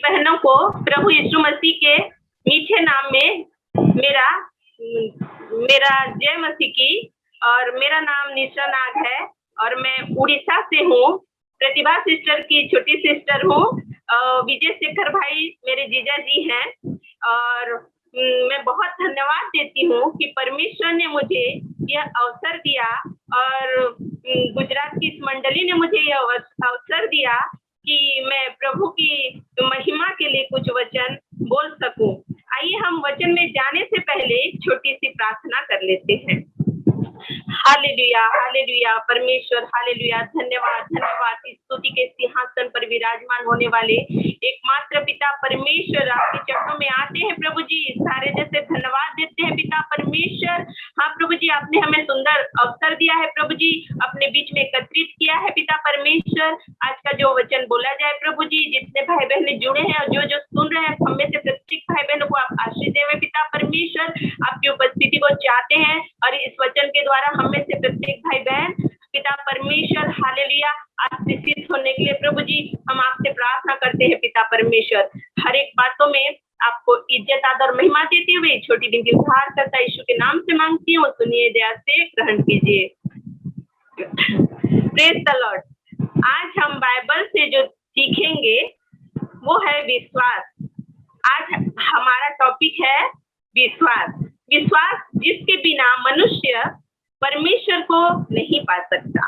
बहनों को प्रभु यीशु मसीह के मीठे नाम में मेरा जय मसीह की। और मेरा नाम निशा नाग है और मैं उड़ीसा से हूँ। प्रतिभा सिस्टर की छोटी सिस्टर हूँ। विजय शेखर भाई मेरे जीजा जी हैं और मैं बहुत धन्यवाद देती हूँ कि परमेश्वर ने मुझे यह अवसर दिया और गुजरात की इस मंडली ने मुझे यह अवसर दिया कि मैं प्रभु की महिमा के लिए कुछ वचन बोल सकूं। आइए हम वचन में जाने से पहले छोटी सी प्रार्थना कर लेते हैं। हालेलुया हालेलुया परमेश्वर हालेलुया। धन्यवाद धन्यवाद। इस स्तुति के सिंहासन पर विराजमान होने वाले एकमात्र पिता परमेश्वर आपके चरणों में आते हैं प्रभु जी। सारे जैसे धन्यवाद देते हैं पिता परमेश्वर। हाँ प्रभु जी, आपने हमें सुंदर अवसर दिया है प्रभु जी, अपने बीच में एकत्रित किया है पिता परमेश्वर। आज का जो वचन बोला जाए प्रभु जी, जितने भाई बहन जुड़े हैं और जो सुन रहे हैं, हम में से प्रत्येक भाई बहनों को आप आशीष देवे पिता परमेश्वर। आपकी उपस्थिति को चाहते हैं और इस वचन के द्वारा हम में से प्रत्येक भाई बहन पिता परमेश्वर हालेलुया आशीषित होने के लिए प्रभु जी हम आपसे प्रार्थना करते हैं पिता परमेश्वर। हर एक बातों में आपको इज्जत आदर महिमा देते हुए छोटी बिनती उद्धार करता यीशु के नाम से मांगती हूँ, सुनिए दया से ग्रहण कीजिए। Praise the Lord. आज हम बाइबल से जो सीखेंगे वो है विश्वास। आज हमारा टॉपिक है विश्वास। विश्वास जिसके बिना मनुष्य परमेश्वर को नहीं पा सकता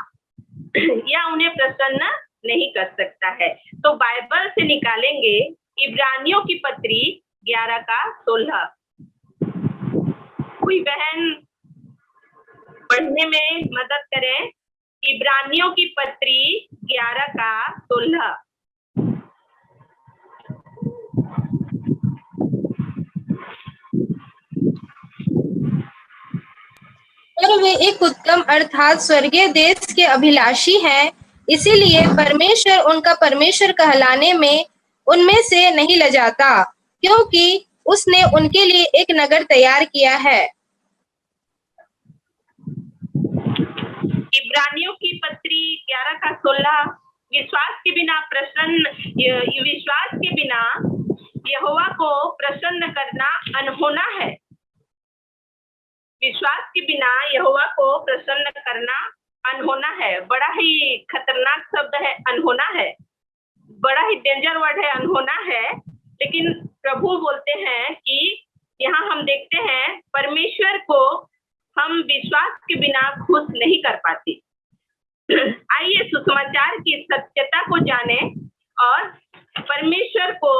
या उन्हें प्रसन्न नहीं कर सकता है। तो बाइबल से निकालेंगे इब्रानियों की पत्री 11 का 16। कोई बहन पढ़ने में मदद करें। इब्रानियों की पत्री 11 का 16। और वे एक उत्तम अर्थात स्वर्गीय देश के अभिलाषी हैं, इसीलिए परमेश्वर उनका परमेश्वर कहलाने में उनमें से नहीं लजाता, क्योंकि उसने उनके लिए एक नगर तैयार किया है। इब्रानियों की पत्री 11 का 16। विश्वास के बिना यहोवा को प्रसन्न करना अनहोना है। विश्वास के बिना यहोवा को प्रसन्न करना अनहोना है। बड़ा ही खतरनाक शब्द है अनहोना है, बड़ा ही डेंजर वर्ड है अनहोना है। लेकिन प्रभु बोलते हैं कि यहाँ हम देखते हैं परमेश्वर को हम विश्वास के बिना खुश नहीं कर पाते। आइए सुसमाचार की सत्यता को जाने और परमेश्वर को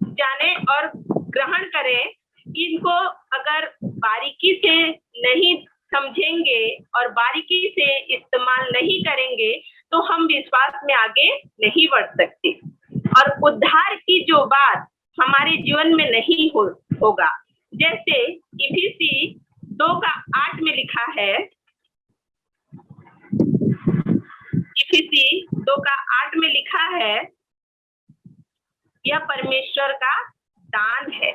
जाने और ग्रहण करें। इनको अगर बारीकी से नहीं समझेंगे और बारीकी से इस्तेमाल नहीं करेंगे तो हम विश्वास में आगे नहीं बढ़ सकते और उद्धार की जो बात हमारे जीवन में नहीं होगा। जैसे इफिसी 2 का 8 में लिखा है, इफिसी 2 का 8 में लिखा है, यह परमेश्वर का दान है।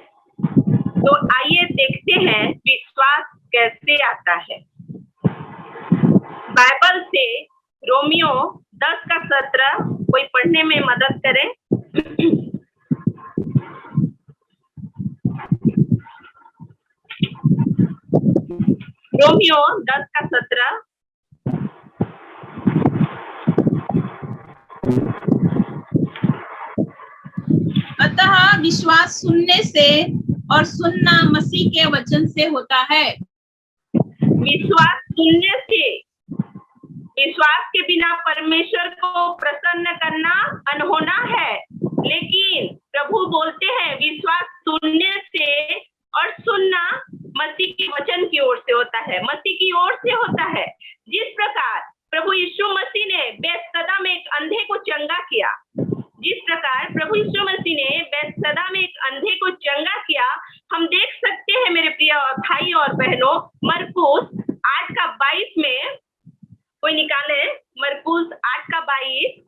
तो आइए देखते हैं विश्वास कैसे आता है। बाइबल से रोमियो 10 का 17 कोई पढ़ने में मदद करें। रोमियो 10 का 17। अतः विश्वास सुनने से और सुनना मसीह के वचन से होता है। विश्वास सुनने से। विश्वास के बिना परमेश्वर को प्रसन्न करना अनहोना है। लेकिन प्रभु बोलते हैं विश्वास सुनने से और सुनना मसीह के वचन की ओर से होता है, मसीह की ओर से होता है। जिस प्रकार प्रभु यीशु मसीह ने बैतसैदा में एक अंधे को चंगा किया, जिस प्रकार प्रभु यीशु मसीह ने बैतसैदा में एक अंधे को चंगा किया, हम देख सकते हैं मेरे प्रिय भाई और बहनों। मरकुस 8 का 22 में कोई निकाले। मरकुस 8 का 22।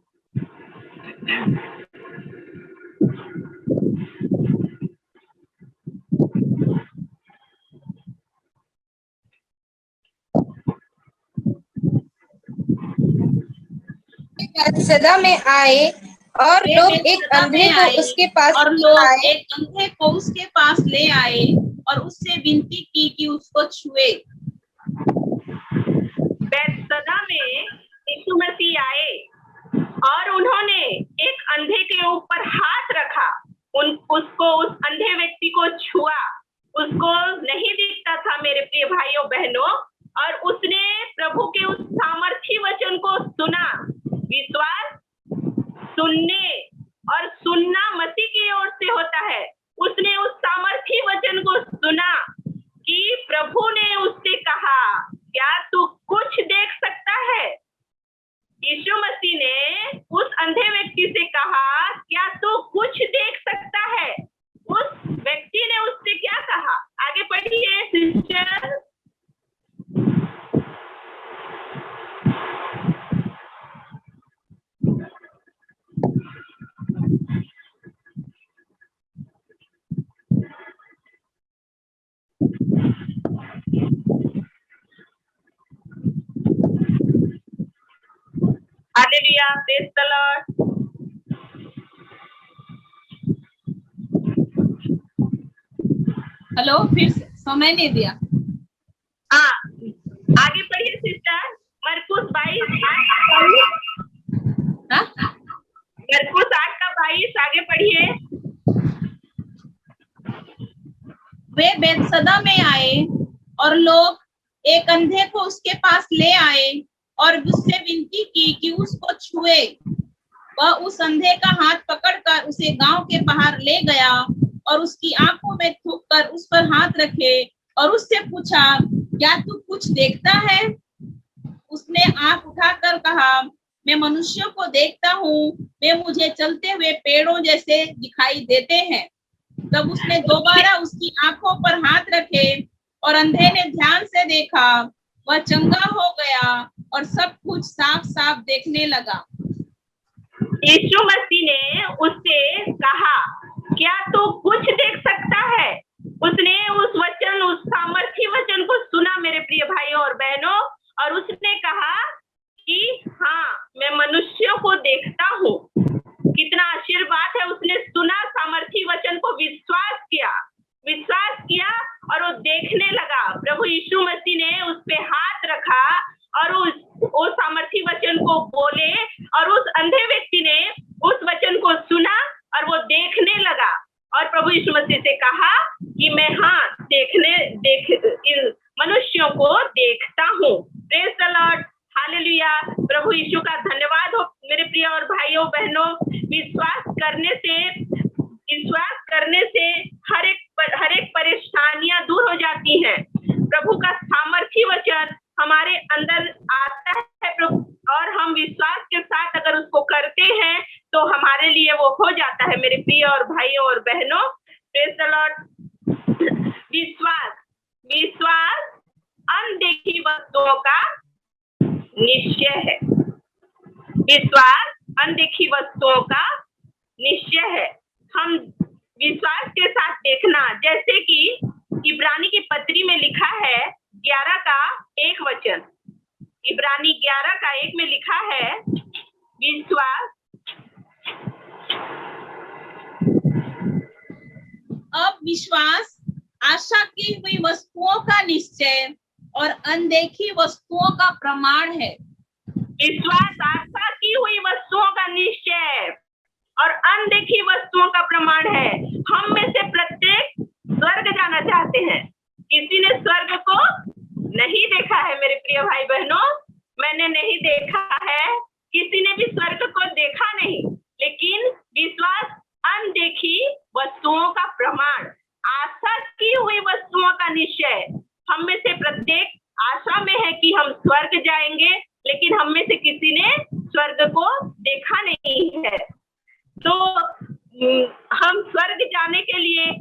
बैतसैदा में आए और वे लोग एक बेतसदा अंधे में को आए उसके पास और लोग आए एक अंधे को उसके पास ले आए और उससे विनती की कि उसको छुए। बेतसदा में यीशु मसीह आए और उन्होंने एक अंधे के ऊपर हाथ रखा, उसको, उस अंधे व्यक्ति को छुआ। उसको नहीं दिखता था मेरे प्रिय भाइयों बहनों, और उसने प्रभु के उस सामर्थी वचन को सुना। विश्वास सुनने और सुनना मसीह की ओर से होता है। उसने उस सामर्थी वचन को सुना कि प्रभु ने उससे कहा, क्या तू कुछ देख सकता है? यीशु मसीह ने उस अंधे व्यक्ति से कहा, क्या तू कुछ देख सकता है? उस व्यक्ति ने उससे क्या कहा? आगे पढ़िए sister. Hallelujah, praise the Lord. Hello, फिर समय नहीं दिया। हाँ, आगे पढ़िए सिस्टर। मरकुस 22 हाँ? मरकुस 8:22 आगे पढ़िए। वे बेतसदा में आए और लोग एक अंधे को उसके पास ले आए और उससे विनती की कि उसको छुए। वह उस अंधे का हाथ पकड़कर उसे गांव के बाहर ले गया और उसकी आंखों में थूककर उस पर हाथ रखे और उससे पूछा, क्या तू कुछ देखता है? उसने आंख उठाकर कहा, मैं मनुष्यों को देखता हूँ, वे मुझे चलते हुए पेड़ों जैसे दिखाई देते हैं। तब उसने दोबारा उसकी आंखों पर हाथ रखे और अंधे ने ध्यान से देखा, वह चंगा हो गया और सब कुछ साफ साफ देखने लगा। यीशु मसीह ने उससे कहा, क्या तू कुछ देख सकता है? उसने उस वचन, उस सामर्थी वचन को सुना मेरे प्रिय भाइयों और बहनों, और उसने कहा कि हाँ, मैं मनुष्यों को देखता हूँ। कितना आशीर्वाद है। उसने सुना, सामर्थी वचन को विश्वास किया और वो देखने लगा। प्रभु यीशु मसीह ने उस पे हाथ रखा और उस सामर्थी वचन को बोले, और उस अंधे व्यक्ति ने उस वचन को सुना और वो देखने लगा। और प्रभु यीशु मसीह से कहा कि मैं मनुष्यों को देखता हूँ। Praise the Lord, hallelujah. प्रभु यीशु का धन्यवाद हो मेरे प्रिय और भाइयों बहनों। विश्वास करने से हर एक परेशानियां दूर हो जाती हैं। प्रभु का सामर्थी वचन हमारे अंदर आता है प्रभु, और हम विश्वास के साथ अगर उसको करते हैं तो हमारे लिए वो हो जाता है मेरे प्रिय और भाइयों और बहनों। Praise the Lord. विश्वास अनदेखी वस्तुओं का निश्चय है। विश्वास अनदेखी वस्तुओं का निश्चय है। हम विश्वास के साथ देखना, जैसे कि इब्रानी की पत्री में लिखा है 11:1 इब्रानी 11:1 में लिखा है, विश्वास। अब विश्वास आशा की हुई वस्तुओं का निश्चय और अनदेखी वस्तुओं का प्रमाण है। विश्वास आशा की हुई वस्तुओं का निश्चय और अनदेखी वस्तुओं का प्रमाण है। हम में से प्रत्येक स्वर्ग जाना चाहते हैं। किसी ने स्वर्ग को नहीं देखा है मेरे प्रिय भाई बहनों, मैंने नहीं देखा है, किसी ने भी स्वर्ग को देखा नहीं। लेकिन विश्वास अनदेखी वस्तुओं का प्रमाण, आशा की हुई वस्तुओं का निश्चय। हम में से प्रत्येक आशा में है कि हम स्वर्ग जाएंगे, लेकिन हम में से किसी ने स्वर्ग को देखा नहीं है। तो हम स्वर्ग जाने के लिए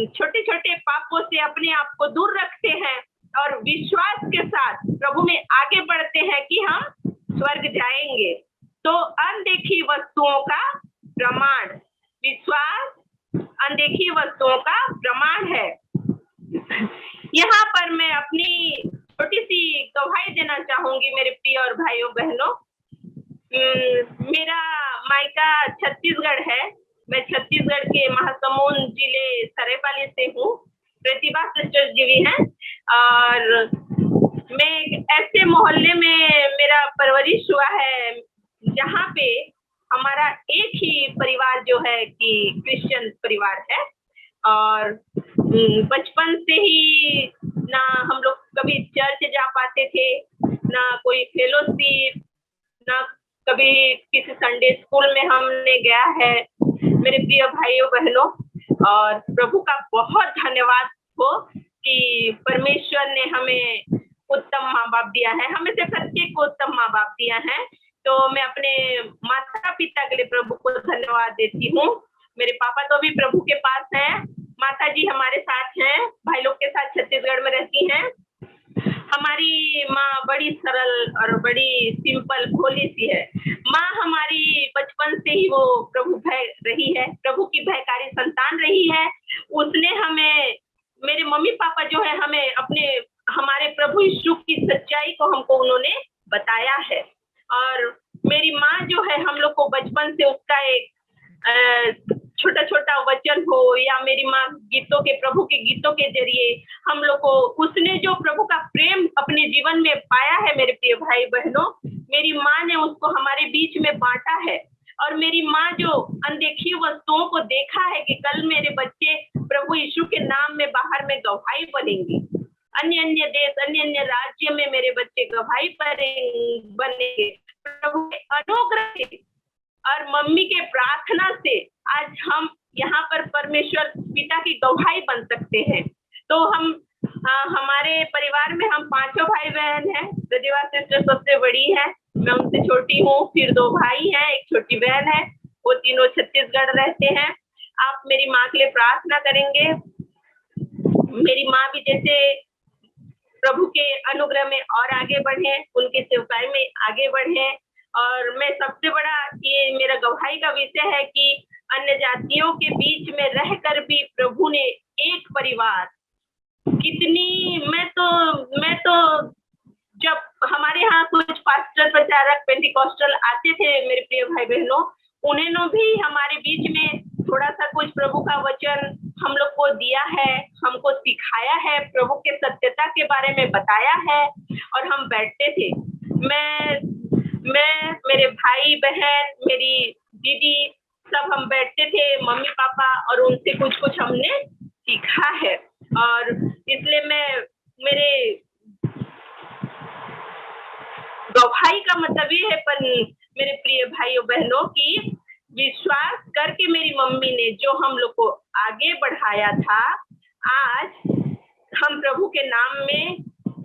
छोटे छोटे पापों से अपने आप को दूर रखते हैं और विश्वास के साथ प्रभु में आगे बढ़ते हैं कि हम स्वर्ग जाएंगे। तो अनदेखी वस्तुओं का प्रमाण, विश्वास अनदेखी वस्तुओं का प्रमाण है। यहाँ पर मैं अपनी छोटी सी गवाही देना चाहूंगी मेरे प्रिय और भाइयों बहनों। मेरा मायका छत्तीसगढ़ है। मैं छत्तीसगढ़ के महासमुंद जिले सरायपाली से हूँ। प्रतिभा सिस्टर जी भी हैं और मैं एक ऐसे मोहल्ले में मेरा परवरिश हुआ है जहाँ पे हमारा एक ही परिवार जो है कि क्रिश्चियन परिवार है और बचपन से ही ना हम लोग कभी चर्च जा पाते थे, ना कोई फेलोशिप, ना कभी किसी संडे स्कूल में हमने गया है। मेरे प्रिय भाइयों बहनों, और प्रभु का बहुत धन्यवाद हो कि परमेश्वर ने हमें उत्तम माँ बाप दिया है, हमें से प्रत्येक को उत्तम माँ बाप दिया है। तो मैं अपने माता पिता के लिए प्रभु को धन्यवाद देती हूँ। मेरे पापा तो अभी प्रभु के पास हैं, माता जी हमारे साथ हैं, भाई लोग के साथ छत्तीसगढ़ में रहती हैं। हमारी माँ बड़ी सरल और बड़ी सिंपल भोली सी है। माँ हमारी बचपन से ही वो प्रभु भय रही है, प्रभु की भयकारी संतान रही है। उसने हमें, मेरे मम्मी पापा जो है, हमें अपने हमारे प्रभु यीशु की सच्चाई को हमको उन्होंने बताया है। और मेरी माँ जो है हम लोग को बचपन से उसका एक छोटा छोटा वचन हो या मेरी माँ गीतों के, प्रभु के गीतों के जरिए हम लोग को उसने जो प्रभु का प्रेम अपने जीवन में पाया है, मेरे प्रिय भाई बहनों, मेरी माँ ने उसको हमारे बीच में बांटा है। और मेरी माँ जो अनदेखी वस्तुओं को देखा है कि कल मेरे बच्चे प्रभु यीशु के नाम में बाहर में गवाही बनेंगे, अन्य अन्य देश, अन्य अन्य राज्य में मेरे बच्चे गवाही बनेंगे। प्रभु के अनुग्रह से और मम्मी के प्रार्थना से आज हम यहाँ पर परमेश्वर पिता की गवाही बन सकते हैं। तो हम हमारे परिवार में हम 5 भाई बहन हैं। प्रतिभा सिस्टर सबसे बड़ी है, मैं उनसे छोटी हूँ। फिर 2 भाई हैं, एक छोटी बहन है, वो तीनों छत्तीसगढ़ रहते हैं। आप मेरी माँ के लिए प्रार्थना करेंगे, मेरी माँ भी जैसे प्रभु के अनुग्रह में और आगे बढ़े, उनके सेवकाई में आगे बढ़े। और मैं सबसे बड़ा ये मेरा गवाही का विषय है कि अन्य जातियों के बीच में रहकर भी प्रभु ने एक परिवार, कितनी मैं तो जब हमारे यहाँ कुछ पास्टर प्रचारक पेंटिकॉस्टल आते थे मेरे प्रिय भाई बहनों, उन्होंने भी हमारे बीच में थोड़ा सा कुछ प्रभु का वचन हम लोग को दिया है, हमको सिखाया है, प्रभु के सत्यता के बारे में बताया है और हम बैठते थे। मैं मेरे भाई बहन, मेरी दीदी, सब हम बैठते थे, मम्मी पापा, और उनसे कुछ हमने सीखा है। और इसलिए मेरे गवाही का मतलब ये है, पर मेरे प्रिय भाइयों बहनों की विश्वास करके मेरी मम्मी ने जो हम लोग को आगे बढ़ाया था, आज हम प्रभु के नाम में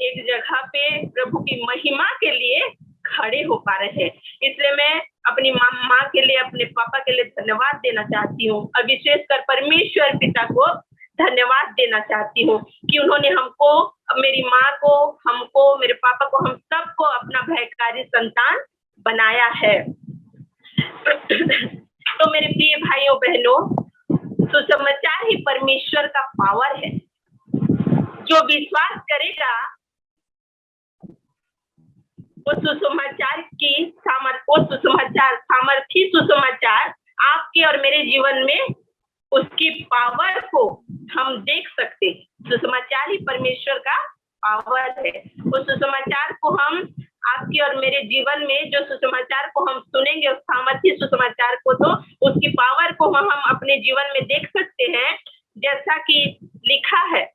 एक जगह पे प्रभु की महिमा के लिए खड़े हो पा रहे हैं। इसलिए मैं अपनी माँ के लिए, अपने पापा के लिए धन्यवाद देना चाहती हूँ और विशेषकर परमेश्वर पिता को धन्यवाद देना चाहती हूँ कि उन्होंने हमको, मेरी माँ को, हमको, मेरे पापा को, हम सबको अपना भयकारी संतान बनाया है। तो मेरे प्रिय भाइयों बहनों, सुसमाचार ही परमेश्वर का पावर है। जो विश्वास करेगा वो सुसमाचार की सामर्थी सुसमाचार आपके और मेरे जीवन में उसकी पावर को हम देख सकते हैं। सुसमाचार ही परमेश्वर का पावर है। उस सुसमाचार को हम, आपके और मेरे जीवन में जो सुसमाचार को हम सुनेंगे, उस सामर्थी सुसमाचार को, तो उसकी पावर को हम अपने जीवन में देख सकते हैं। जैसा कि लिखा है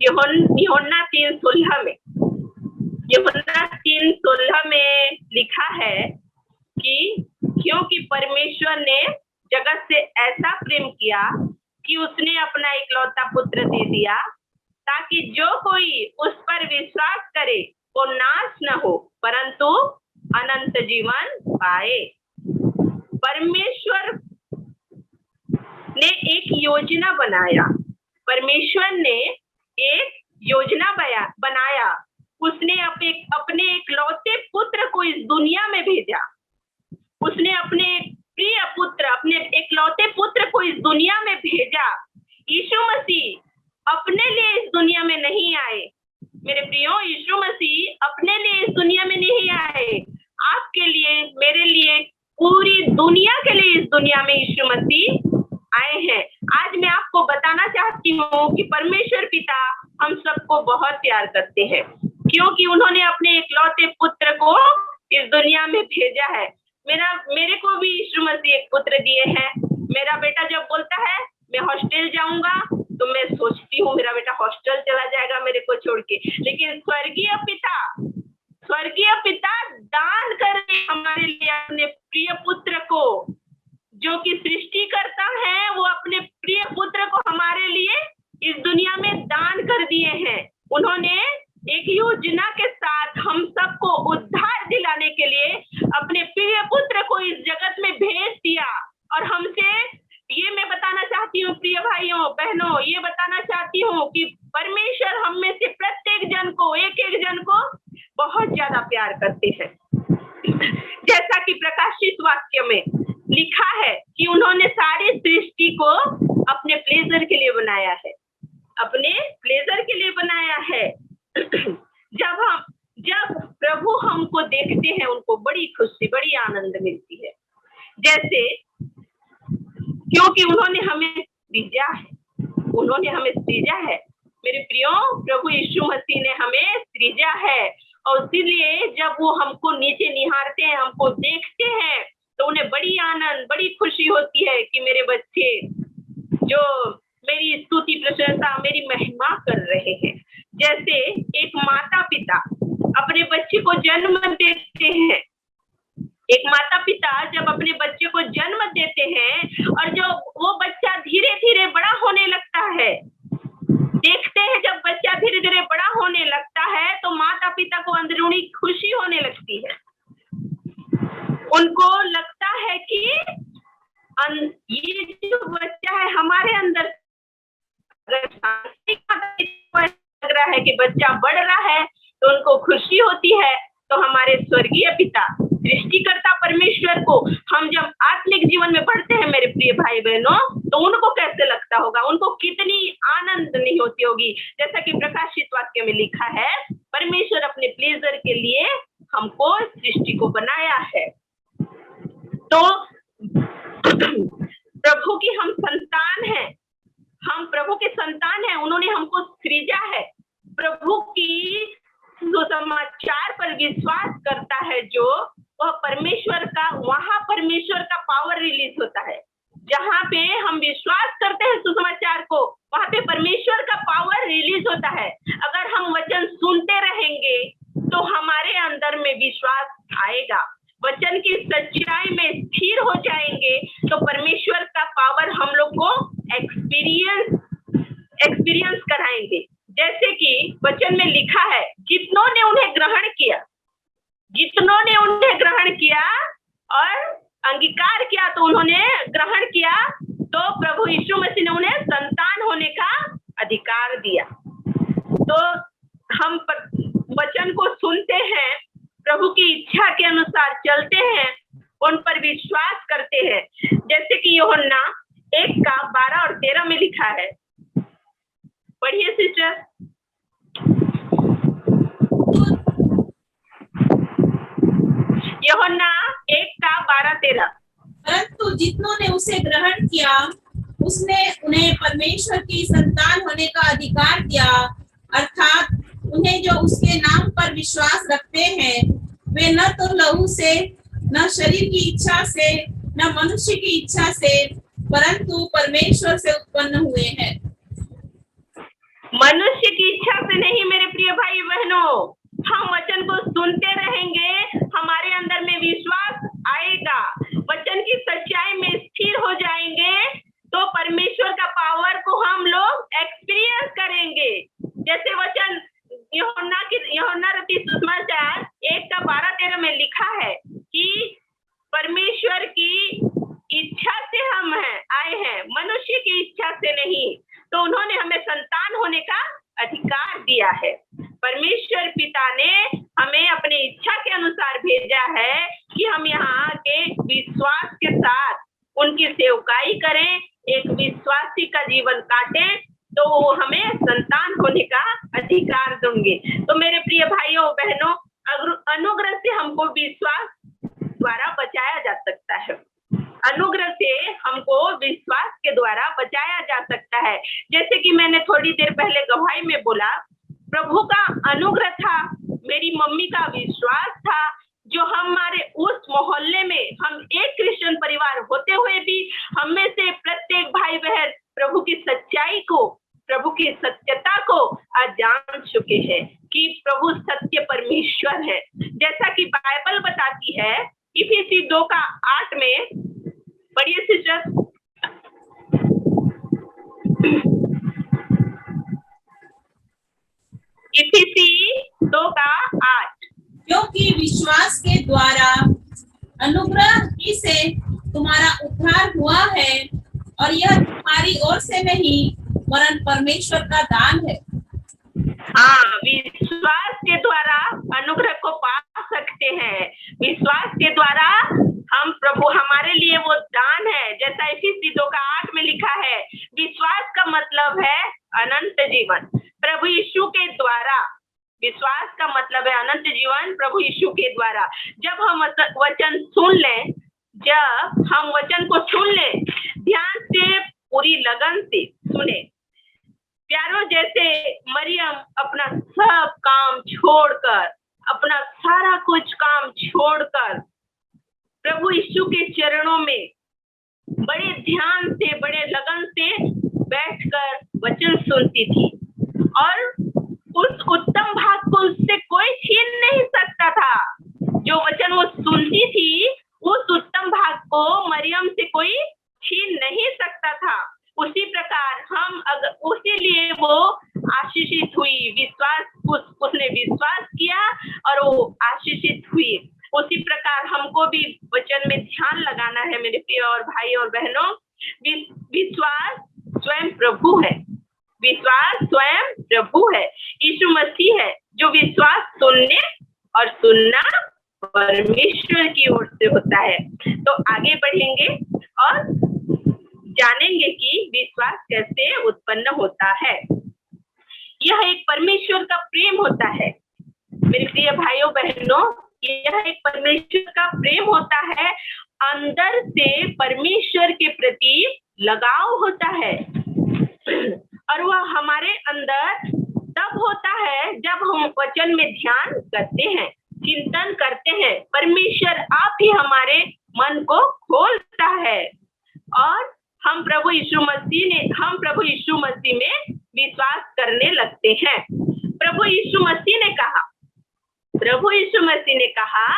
यूहन्ना 3:16 में लिखा है कि क्योंकि परमेश्वर ने जगत से ऐसा प्रेम किया कि उसने अपना इकलौता पुत्र दे दिया, ताकि जो कोई उस पर विश्वास करे वो नाश न हो परंतु अनंत जीवन पाए। परमेश्वर ने एक योजना बनाया, परमेश्वर ने एक योजना बनाया। उसने अपने इकलौते पुत्र को इस दुनिया में भेजा। उसने अपने प्रिय पुत्र, अपने इकलौते पुत्र को इस दुनिया में भेजा। यीशु मसीह अपने लिए इस दुनिया में नहीं आए। मेरे प्रियो, यीशु मसीह अपने लिए इस दुनिया में नहीं आए, आपके लिए, मेरे लिए, पूरी दुनिया के लिए इस दुनिया में यीशु मसीह आए हैं। आज मैं आपको बताना चाहती हूँ कि परमेश्वर पिता हम सबको बहुत प्यार करते हैं, क्योंकि उन्होंने अपने इकलौते पुत्र को इस दुनिया में भेजा है। मेरे को भी यीशु मसीह एक पुत्र दिए हैं। मेरा बेटा जब बोलता है मैं हॉस्टल जाऊंगा, तो मैं सोचती हूँ मेरा बेटा हॉस्टल चला जाएगा मेरे को छोड़ के, लेकिन स्वर्गीय पिता दान कर हमारे लिए अपने प्रिय पुत्र को, जो कि सृष्टि करता है, वो अपने प्रिय पुत्र को हमारे लिए इस दुनिया में दान कर दिए हैं। उन्होंने एक योजना के साथ हम सबको उद्धार दिलाने के लिए अपने प्रिय पुत्र को इस जगत में भेज दिया। और हमसे ये मैं बताना चाहती हूँ प्रिय भाइयों बहनों, ये बताना चाहती हूँ कि परमेश्वर हम में से प्रत्येक जन को, एक एक जन को बहुत ज्यादा प्यार करते हैं। जैसा कि प्रकाशित वाक्य में लिखा है कि उन्होंने सारी सृष्टि को अपने प्लेजर के लिए बनाया है, अपने प्लेजर के लिए बनाया है। जब प्रभु हमको देखते हैं, उनको बड़ी खुशी, बड़ी आनंद मिलती है। जैसे क्योंकि उन्होंने हमें सृजा है मेरे प्रियो, प्रभु यीशु मसीह ने हमें सृजा है। और इसीलिए जब वो हमको नीचे निहारते हैं, हमको देखते हैं, तो उन्हें बड़ी आनंद, बड़ी खुशी होती है कि मेरे बच्चे जो मेरी स्तुति, प्रशंसा, मेरी महिमा कर रहे हैं। जैसे एक माता पिता अपने बच्चे को जन्म देते हैं, एक माता पिता जब अपने बच्चे को जन्म देते हैं और जो वो बच्चा धीरे धीरे बड़ा होने लगता है, देखते हैं जब बच्चा धीरे धीरे बड़ा होने लगता है, तो माता पिता को अंदरूनी खुशी होने लगती है। उनको लगता है कि ये जो बच्चा है हमारे अंदर, लग रहा है कि बच्चा बढ़ रहा है, तो उनको खुशी होती है। तो हमारे स्वर्गीय पिता, सृष्टिकर्ता परमेश्वर को हम जब आत्मिक जीवन में बढ़ते हैं मेरे प्रिय भाई बहनों, तो उनको कैसे लगता होगा, उनको कितनी आनंद नहीं होती होगी। जैसा कि प्रकाशित वाक्य में लिखा है, परमेश्वर अपने प्लेजर के लिए हमको सृष्टि को बनाया है। तो प्रभु की हम संतान हैं, हम प्रभु के संतान हैं, उन्होंने हमको सृजा है। प्रभु की सुसमाचार पर विश्वास करता है जो, वह परमेश्वर का, वहां परमेश्वर का पावर रिलीज होता है। जहाँ पे हम विश्वास करते हैं सुसमाचार को, वहां पे परमेश्वर का पावर रिलीज होता है। अगर हम वचन सुनते रहेंगे तो हमारे अंदर में विश्वास आएगा, वचन की सच्चाई में स्थिर हो जाएंगे, तो परमेश्वर का पावर हम लोग को एक्सपीरियंस कराएंगे। जैसे कि वचन में लिखा है, जितनों ने उन्हें ग्रहण किया और अंगीकार किया, तो उन्होंने ग्रहण किया, तो प्रभु यीशु मसीह ने उन्हें संतान होने का अधिकार दिया। तो हम वचन को सुनते हैं, प्रभु की इच्छा के अनुसार चलते हैं, उन पर विश्वास करते हैं। जैसे कि यूहन्ना 1:12-13 में लिखा है, पढ़िए सिस्टर। यूहन्ना 1:12-13। परंतु जितनों ने उसे ग्रहण किया, उसने उन्हें परमेश्वर की संतान होने का अधिकार दिया, अर्थात उन्हें जो उसके नाम पर विश्वास रखते हैं, वे न तो लहू से, न शरीर की इच्छा से, न मनुष्य की इच्छा से, परंतु परमेश्वर से उत्पन्न हुए हैं। मनुष्य की इच्छा से नहीं मेरे प्रिय भाई बहनों, हम वचन को सुनते रहेंगे, हमारे अंदर में विश्वास आएगा, वचन की सच्चाई में स्थिर हो जाएंगे, तो परमेश्वर का पावर को हम लोग एक्सपीरियंस करेंगे। जैसे वचन यूहन्ना रचित सुसमाचार 1:12-13 में लिखा है कि परमेश्वर की इच्छा से हम आए हैं, मनुष्य की इच्छा से नहीं। तो उन्होंने हमें संतान होने का अधिकार दिया है। परमेश्वर पिता ने हमें अपनी इच्छा के अनुसार भेजा है कि हम यहाँ के विश्वास के साथ उनकी सेवकाई करें, एक विश्वासी का जीवन काटें, तो वो हमें संतान होने का अधिकार देंगे। तो मेरे प्रिय भाइयों बहनों, अनुग्रह से हमको विश्वास द्वारा बचाया जा सकता है। अनुग्रह से हमको विश्वास के द्वारा बचाया जा सकता है। जैसे कि मैंने थोड़ी देर पहले गवाही में बोला, प्रभु का अनुग्रह था, मेरी मम्मी का विश्वास था, जो हमारे उस मोहल्ले में हम एक क्रिश्चियन परिवार होते हुए भी हम में से प्रत्येक भाई बहन प्रभु की सच्चाई को, प्रभु की सत्यता को आज जान चुके हैं कि प्रभु सत्य परमेश्वर है। जैसा कि बाइबल बताती है इफिसी 2:8 में, पढ़िए सिस्टर। इफिसी 2:8, क्योंकि विश्वास के द्वारा अनुग्रह ही से तुम्हारा उद्धार हुआ है, और यह तुम्हारी ओर से नहीं वरन परमेश्वर का दान है। हाँ, विश्वास के द्वारा अनुग्रह को पा सकते हैं। विश्वास के द्वारा हम प्रभु हमारे लिए वो दान है, जैसा इफिसी 2:8 में लिखा है। विश्वास का मतलब है अनंत जीवन प्रभु यीशु के द्वारा। विश्वास का मतलब है अनंत जीवन प्रभु यीशु के द्वारा। जब हम वचन सुन लें, जब हम वचन को सुन लें, ध्यान से पूरी लगन से सुने। प्यारो, जैसे मरियम अपना सब काम छोड़कर, अपना सारा कुछ काम छोड़कर प्रभु यीशु के चरणों में बड़े ध्यान से, बड़े लगन से बैठकर वचन सुनती थी, और उस उत्तम भाग को उससे कोई छीन नहीं सकता था। जो वचन वो सुनती थी, उस उत्तम भाग को मरियम से कोई छीन नहीं सकता था। उसी प्रकार हम अगर उसी लिए वो आशीषित हुई, उसने विश्वास किया और वो आशीषित हुई। उसी प्रकार हमको भी वचन में ध्यान लगाना है मेरे प्रिय और भाई और बहनों। विश्वास स्वयं प्रभु है। विश्वास स्वयं प्रभु है, यीशु मसीह है, जो विश्वास सुनने और सुनना परमेश्वर की ओर से होता है। तो आगे बढ़ेंगे और जानेंगे कि विश्वास कैसे उत्पन्न होता है। यह एक परमेश्वर का प्रेम होता है मेरे प्रिय भाइयों बहनों, यह एक परमेश्वर का प्रेम होता है। अंदर से परमेश्वर के प्रति लगाव होता है, और वह हमारे अंदर तब होता है जब हम वचन में ध्यान करते हैं, चिंतन करते हैं। परमेश्वर आप ही हमारे मन को खोलता है, और हम प्रभु यीशु मसीह में विश्वास करने लगते हैं। प्रभु यीशु मसीह ने कहा,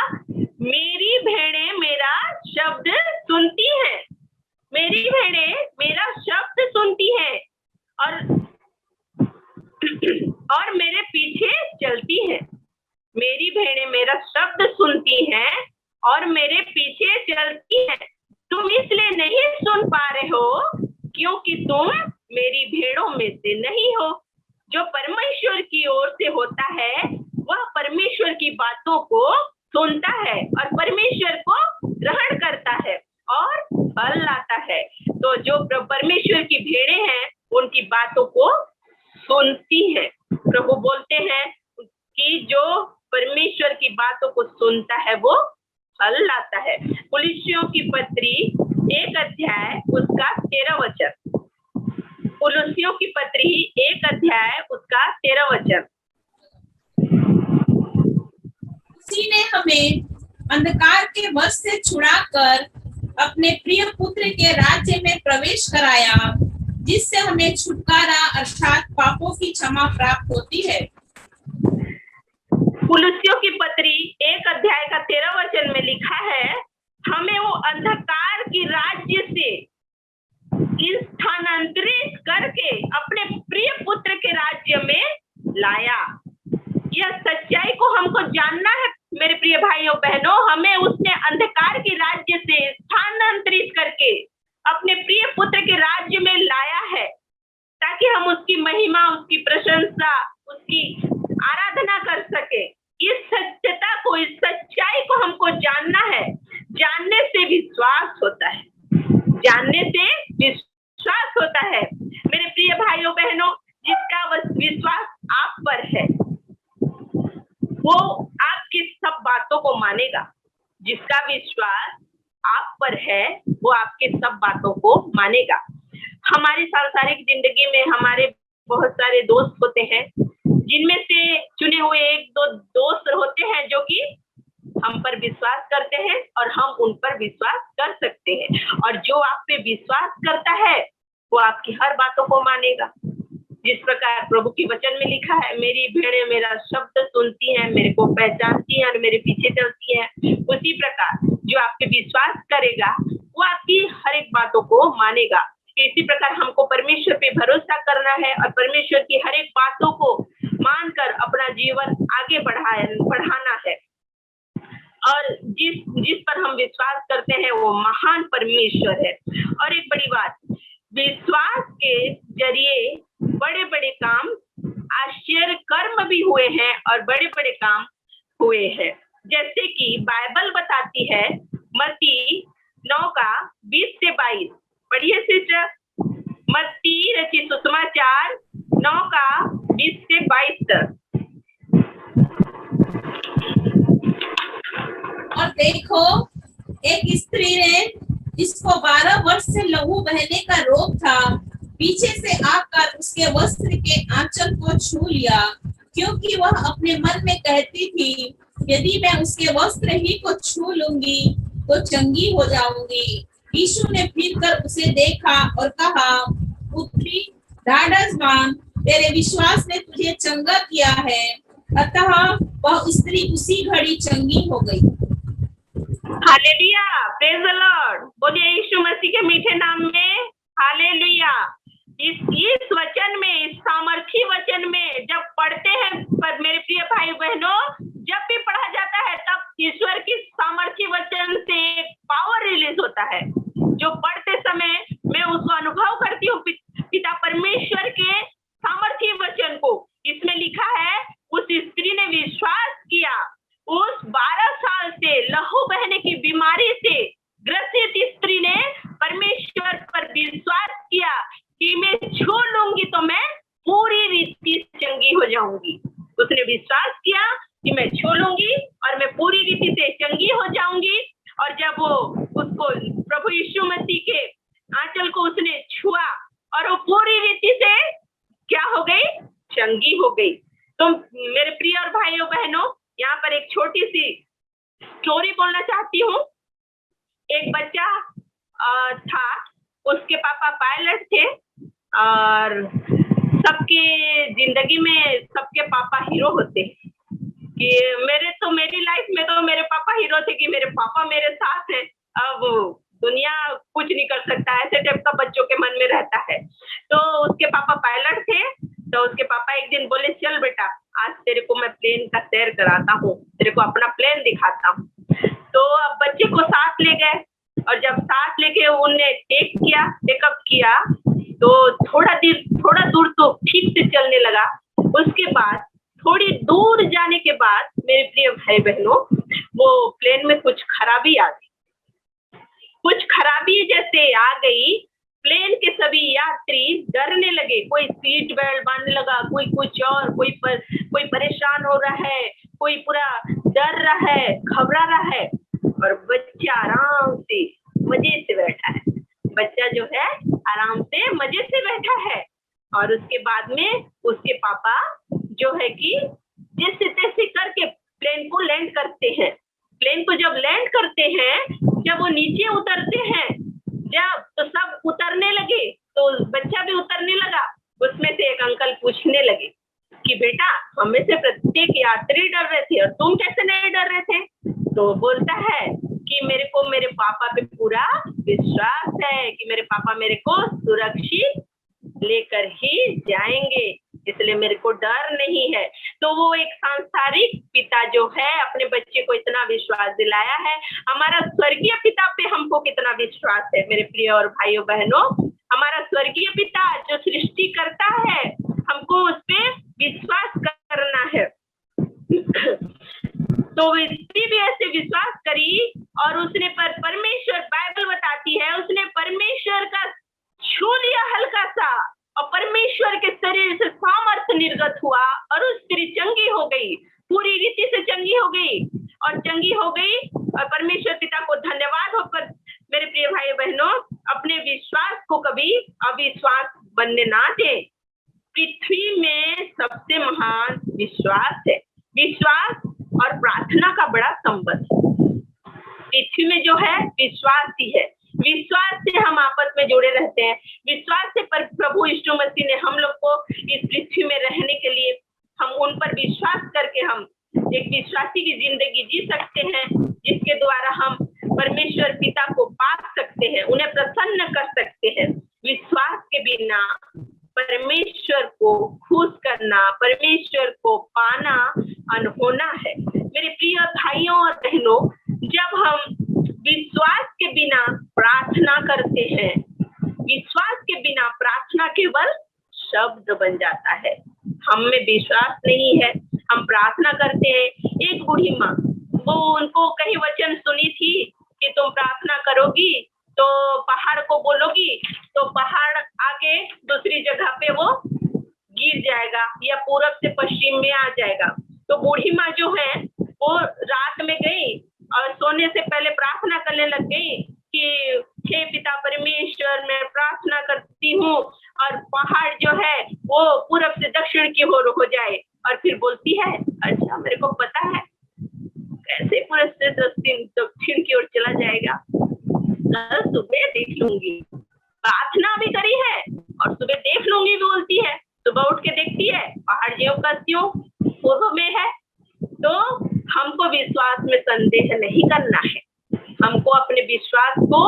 मेरी भेड़ें मेरा शब्द सुनती हैं, मेरी भेड़ें मेरा शब्द सुनती हैं और मेरे पीछे चलती हैं। मेरी भेड़ें मेरा शब्द सुनती हैं और मेरे पीछे चलती हैं। तुम इसलिए नहीं सुन पा रहे हो क्योंकि तुम मेरी भेड़ों में से नहीं हो। जो परमेश्वर की ओर से होता है वह परमेश्वर की बातों को सुनता है और परमेश्वर को ग्रहण करता है और फल लाता है। तो जो परमेश्वर की भेड़ें हैं उनकी बातों को सुनती है। प्रभु बोलते हैं कि जो परमेश्वर की बातों को सुनता है वो फल लाता है। कुलुस्सियों की पत्री 1 अध्याय उसका 13 वचन। कुलुस्सियों की पत्री 1 अध्याय उसका 13 वचन। उसी ने हमें अंधकार के वश से छुड़ाकर अपने प्रिय पुत्र के राज्य में प्रवेश कराया, जिससे हमें छुटकारा अर्थात पापों की क्षमा प्राप्त होती है। कुलुस्सियों की पत्री 1 अध्याय का 13 वचन में लिखा है, हमें वो अंधकार की राज्य से स्थानांतरित करके अपने प्रिय पुत्र के राज्य में लाया। यह सच्चाई को हमको जानना है मेरे प्रिय भाइयों बहनों। हमें उसने अंधकार के राज्य से स्थानांतरित करके अपने प्रिय पुत्र के राज्य में लाया है, ताकि हम उसकी महिमा, उसकी प्रशंसा, उसकी आराधना कर सके। इस सत्यता को, इस सच्चाई को हमको जानना है। जानने से विश्वास होता है, जानने से विश्वास होता है। मेरे प्रिय भाइयों बहनों, जिसका विश्वास आप पर है वो आपकी सब बातों को मानेगा। जिसका विश्वास आप पर है वो आपके सब बातों को मानेगा। हमारी सांसारिक जिंदगी में हमारे बहुत सारे दोस्त होते हैं, जिनमें से चुने हुए एक दो दोस्त होते हैं जो कि हम पर विश्वास करते हैं और हम उन पर विश्वास कर सकते हैं, और जो आप पे विश्वास करता है वो आपकी हर बातों को मानेगा। जिस प्रकार प्रभु के वचन में लिखा है, मेरी भेड़ें मेरा शब्द सुनती हैं, मेरे को पहचानती हैं और मेरे पीछे चलती हैं, उसी प्रकार जो आप पे विश्वास करेगा वो आपकी हर एक बातों को मानेगा। इसी प्रकार हमको परमेश्वर पे भरोसा करना है और परमेश्वर की हर एक बातों को मानकर अपना जीवन आगे बढ़ाना है। और जिस पर हम विश्वास करते हैं वो महान परमेश्वर है। और एक बड़ी बात, विश्वास के जरिए बड़े बड़े काम, आश्चर्य कर्म भी हुए हैं और बड़े बड़े काम हुए हैं। जैसे कि बाइबल बताती है मत्ती 9:20-22। पढ़िए सिस्टर, मत्ती रचित सुसमाचार 9:20-22 तक। और देखो, एक स्त्री ने जिसको 12 वर्ष से लहू बहने का रोग था, पीछे से आकर उसके वस्त्र के आंचल को छू लिया, क्योंकि वह अपने मन में कहती थी, यदि मैं उसके वस्त्र ही को छू लूंगी तो चंगी हो जाऊंगी। यीशु ने फिर कर उसे देखा और कहा, पुत्री, ढाढ़स बांध, तेरे विश्वास ने तुझे चंगा किया है। अतः वह स्त्री उसी घड़ी चंगी हो गई। Hallelujah, praise the Lord. बोलिए यीशु मसीह के मीठे नाम में हालेलुया। इस वचन में, इस सामर्थी वचन में जब पढ़ते हैं, पर मेरे प्रिय भाई बहनों, जब भी पढ़ा जाता है तब ईश्वर की सामर्थी वचन से एक पावर रिलीज होता है, जो पढ़ते समय मैं उसको अनुभव करती हूँ, पिता परमेश्वर के सामर्थी वचन को। इसमें लिखा है, उस स्त्री ने विश्वास किया, उस 12 साल से लहू बहने की बीमारी से ग्रसित स्त्री ने परमेश्वर पर विश्वास किया कि मैं छू लूंगी तो मैं पूरी रीति से चंगी हो जाऊंगी। उसने विश्वास किया कि मैं छू लूंगी और मैं पूरी रीति से चंगी हो जाऊंगी। और जब वो उसको प्रभु यीशु मसीह के आंचल को उसने छुआ और वो पूरी रीति से क्या हो गई? चंगी हो गई। तो मेरे प्रिय और भाइयों बहनों, यहाँ पर एक छोटी सी स्टोरी बोलना चाहती हूँ। एक बच्चा था, उसके पापा पायलट थे और सबके जिंदगी में सबके पापा हीरो होते हैं। कि मेरी लाइफ में तो मेरे पापा हीरो थे कि मेरे पापा मेरे साथ हैं, अब दुनिया कुछ नहीं कर सकता, ऐसे टाइप का बच्चों के मन में रहता है। तो उसके पापा पायलट थे, तो उसके पापा एक दिन बोले, चल बेटा, आज तेरे को मैं प्लेन का सैर कराता हूँ, तेरे को अपना प्लेन दिखाता हूँ। तो अब बच्चे को साथ ले गए और जब साथ लेके उन्हें टेकअप किया तो थोड़ा दूर तो ठीक से चलने लगा। उसके बाद थोड़ी दूर जाने के बाद मेरे प्रिय भाई बहनों, वो प्लेन में कुछ खराबी आ गई। कुछ खराबी जैसे आ गई, प्लेन के सभी यात्री डरने लगे। कोई सीट बेल्ट बांधने लगा, कोई कुछ और, कोई परेशान हो रहा है, कोई पूरा डर रहा है, घबरा रहा है। और बच्चा आराम से मजे से बैठा है। बच्चा जो है आराम से मजे से बैठा है। और उसके बाद में उसके पापा जो है कि जैसे तैसे करके प्लेन को लैंड करते हैं। प्लेन को जब लैंड करते हैं, जब वो नीचे उतरते हैं, जब तो सब उतरने लगे तो बच्चा भी उतरने लगा। उसमें से एक अंकल पूछने लगे कि बेटा, हमें से प्रत्येक यात्री डर रहे थे और तुम कैसे नहीं डर रहे थे? तो बोलता है कि मेरे को मेरे पापा पे पूरा विश्वास है कि मेरे पापा मेरे को सुरक्षित लेकर ही जाएंगे, इसलिए मेरे को डर नहीं है। तो वो एक सांसारिक पिता जो है अपने बच्चे को इतना विश्वास दिलाया है। हमारा स्वर्गीय पिता पे हमको कितना विश्वास है मेरे प्रिय और भाइयों बहनों। हमारा स्वर्गीय पिता जो सृष्टि करता है, हमको उस पे विश्वास करना है। तो स्त्री भी ऐसे विश्वास करी और उसने परमेश्वर, बाइबल बताती है, उसने परमेश्वर का छू लिया हल्का सा और परमेश्वर के शरीर से सामर्थ्य निर्गत हुआ और उस स्त्री चंगी हो गई, पूरी रीति से चंगी हो गई। और चंगी हो गई और परमेश्वर पिता को धन्यवाद होकर मेरे प्रिय भाई बहनों, अपने विश्वास को कभी अविश्वास बनने ना दे। पृथ्वी में सबसे महान विश्वास है। विश्वास और प्रार्थना का बड़ा संबंध पृथ्वी में जो है विश्वास ही है। विश्वास से हम आपस में जुड़े रहते हैं। विश्वास से प्रभु यीशु मसीह ने हम लोग को इस पृथ्वी में रहने के लिए, हम उन पर विश्वास करके हम एक विश्वासी की जिंदगी जी सकते हैं, जिसके द्वारा हम परमेश्वर पिता को पा सकते हैं, उन्हें प्रसन्न कर सकते हैं। विश्वास के बिना परमेश्वर को खुश करना, परमेश्वर को पाना अनहोना है। मेरे प्रिय भाइयों और बहनों, जब हम विश्वास के बिना प्रार्थना करते हैं, विश्वास के बिना प्रार्थना केवल शब्द बन जाता है। हम में विश्वास नहीं है, हम प्रार्थना करते हैं। एक बूढ़ी माँ, वो उनको कहीं वचन सुनी थी कि तुम प्रार्थना करोगी तो पहाड़ को बोलोगी तो पहाड़ आके दूसरी जगह पे वो गिर जाएगा या पूरब से पश्चिम में आ जाएगा। तो बूढ़ी माँ जो है वो रात में गई और सोने से पहले प्रार्थना करने लग गई कि हे पिता परमेश्वर, मैं प्रार्थना करती हूँ और पहाड़ जो है वो पूरब से दक्षिण की ओर हो जाए। और फिर बोलती है, अच्छा मेरे को पता है कैसे पूरब से दक्षिण की ओर चला जाएगा, कल सुबह देख लूंगी। प्रार्थना भी करी है और सुबह देख लूंगी भी बोलती है। सुबह उठ के देखती है पहाड़ ज्यों का त्यों पूर्व में है। तो हमको विश्वास में संदेह नहीं करना है, हमको अपने विश्वास को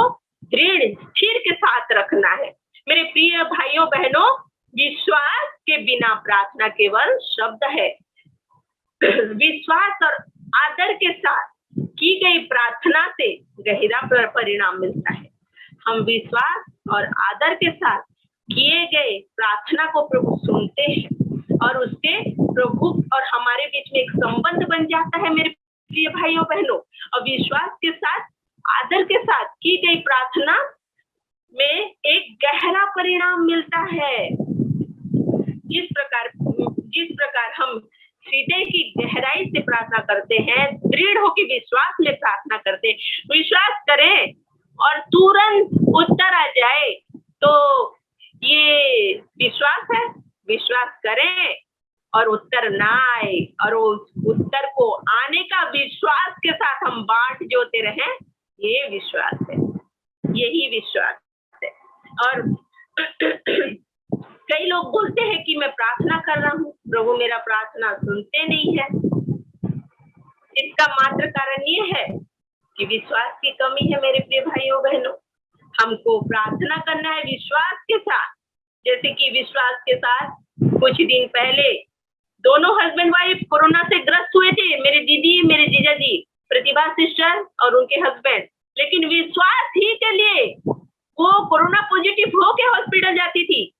दृढ़ स्थिर के साथ रखना है। मेरे प्रिय भाइयों बहनों, विश्वास के बिना प्रार्थना केवल शब्द है। विश्वास और आदर के साथ की गई प्रार्थना से गहरा परिणाम मिलता है। हम विश्वास और आदर के साथ किए गए प्रार्थना को प्रभु सुनते हैं और उसके प्रभु और हमारे बीच में एक संबंध बन जाता है। मेरे प्रिय भाइयों बहनों, और विश्वास के साथ आदर के साथ की गई प्रार्थना में एक गहरा परिणाम मिलता है। जिस प्रकार हम हृदय की गहराई से प्रार्थना करते हैं, दृढ़ होकर विश्वास में प्रार्थना करते हैं, विश्वास करें और तुरंत उत्तर आ जाए, तो ये विश्वास है। विश्वास करें और उत्तर ना आए और उस उत्तर को आने का विश्वास के साथ हम बाट जोते रहें, ये विश्वास है, यही विश्वास है। और कई लोग बोलते हैं कि मैं प्रार्थना कर रहा हूँ, प्रभु मेरा प्रार्थना सुनते नहीं है। इसका मात्र कारण ये है कि विश्वास की कमी है। मेरे प्रिय भाइयों बहनों, हमको प्रार्थना करना है विश्वास के साथ। जैसे कि विश्वास के साथ कुछ दिन पहले दोनों हस्बैंड वाइफ कोरोना से ग्रस्त हुए थे, मेरे दीदी, मेरे जीजा जी, प्रतिभा सिस्टर और उनके हस्बैंड। लेकिन विश्वास ही के लिए वो कोरोना पॉजिटिव होके हॉस्पिटल जाती थी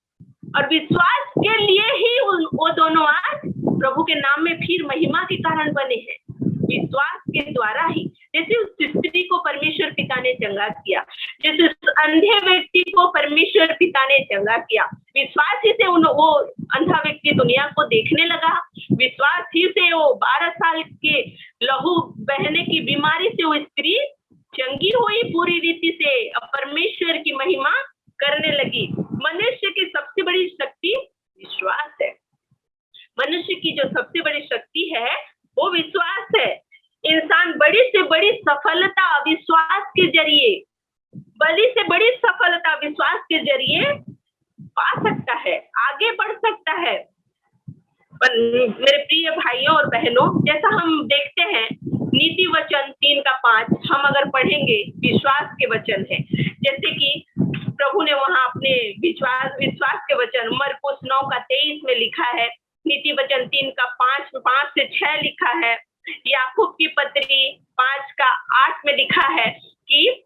और विश्वास के लिए ही वो दोनों आज प्रभु के नाम में फिर महिमा के कारण बने हैं। विश्वास के द्वारा ही, जैसे उस स्त्री को परमेश्वर पिता ने चंगा किया, जैसे उस अंधे व्यक्ति को परमेश्वर पिता ने चंगा किया, विश्वास ही से वो अंधा व्यक्ति दुनिया को देखने लगा। विश्वास ही से वो 12 साल के लहू बहने की बीमारी से वो स्त्री चंगी हुई पूरी रीति से, परमेश्वर की महिमा करने लगी। मनुष्य की सबसे बड़ी शक्ति विश्वास है। मनुष्य की जो सबसे बड़ी शक्ति है वो विश्वास है। इंसान बड़ी से बड़ी सफलता विश्वास के जरिए, बड़ी से बड़ी सफलता विश्वास के जरिए पा सकता है, आगे बढ़ सकता है। पर मेरे प्रिय भाइयों और बहनों, जैसा हम देखते हैं नीति वचन 3:5 हम अगर पढ़ेंगे, विश्वास के वचन है। जैसे कि प्रभु ने वहां अपने विश्वास के वचन मरकुस 9:23 में लिखा है, नीति वचन 3:5 से 6 लिखा है, याकूब की पत्री 5:8 में लिखा है कि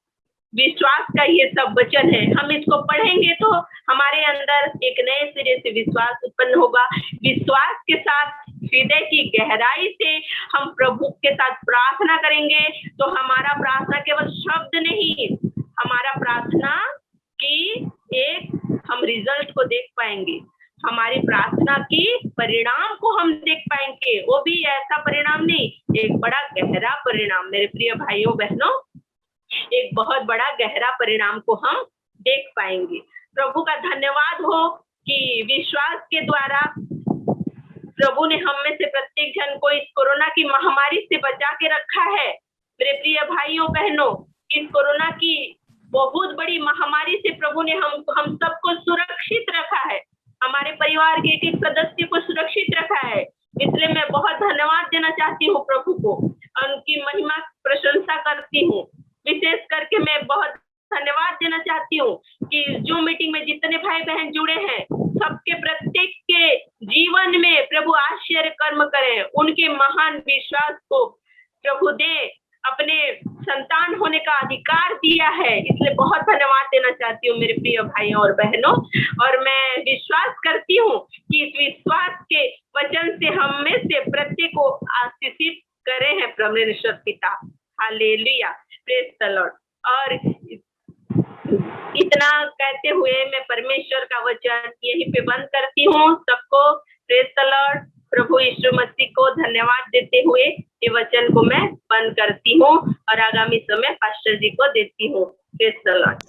विश्वास का ये सब वचन है। हम इसको पढ़ेंगे तो हमारे अंदर एक नए सिरे से विश्वास उत्पन्न होगा। विश्वास के साथ हृदय की गहराई से हम प्रभु के साथ प्रार्थना करेंगे तो हमारा प्रार्थना केवल शब्द नहीं, हमारा प्रार्थना की एक हम रिजल्ट को देख पाएंगे। हमारी प्रार्थना की परिणाम को हम देख पाएंगे। वो भी ऐसा परिणाम नहीं, एक बड़ा गहरा परिणाम। मेरे प्रिय भाइयों बहनों, एक बहुत बड़ा गहरा परिणाम को हम देख पाएंगे। प्रभु का धन्यवाद हो कि विश्वास के द्वारा प्रभु ने हम में से प्रत्येक जन को इस कोरोना की महामारी से बचा के रखा है। मेरे प्रिय भाइयों बहनों, इस कोरोना की बहुत बड़ी महामारी से प्रभु ने हम सबको सुरक्षित रखा है, हमारे परिवार के एक सदस्य को सुरक्षित रखा है। इसलिए मैं बहुत धन्यवाद देना चाहती हूँ प्रभु को, उनकी महिमा प्रशंसा करती हूँ। विशेष करके मैं बहुत धन्यवाद देना चाहती हूँ कि जो मीटिंग में जितने भाई बहन जुड़े हैं, सबके प्रत्येक के जीवन में प्रभु आश्चर्य कर्म करें, उनके महान विश्वास को प्रभु दे, अपने संतान होने का अधिकार दिया है। इसलिए बहुत धन्यवाद देना चाहती हूँ मेरे प्रिय भाइयों और बहनों। और मैं विश्वास करती हूँ कि इस विश्वास के वचन से हम में से प्रत्येक को आशीषित करे हैं परमेश्वर पिता। Hallelujah, praise the Lord. और इतना कहते हुए मैं परमेश्वर का वचन यहीं पे बंद करती हूँ। सबको प्रेज द लॉर्ड। प्रभु यीशु मसीह को धन्यवाद देते हुए ये वचन को मैं बंद करती हूँ और आगामी समय पास्टर जी को देती हूँ। Praise the Lord.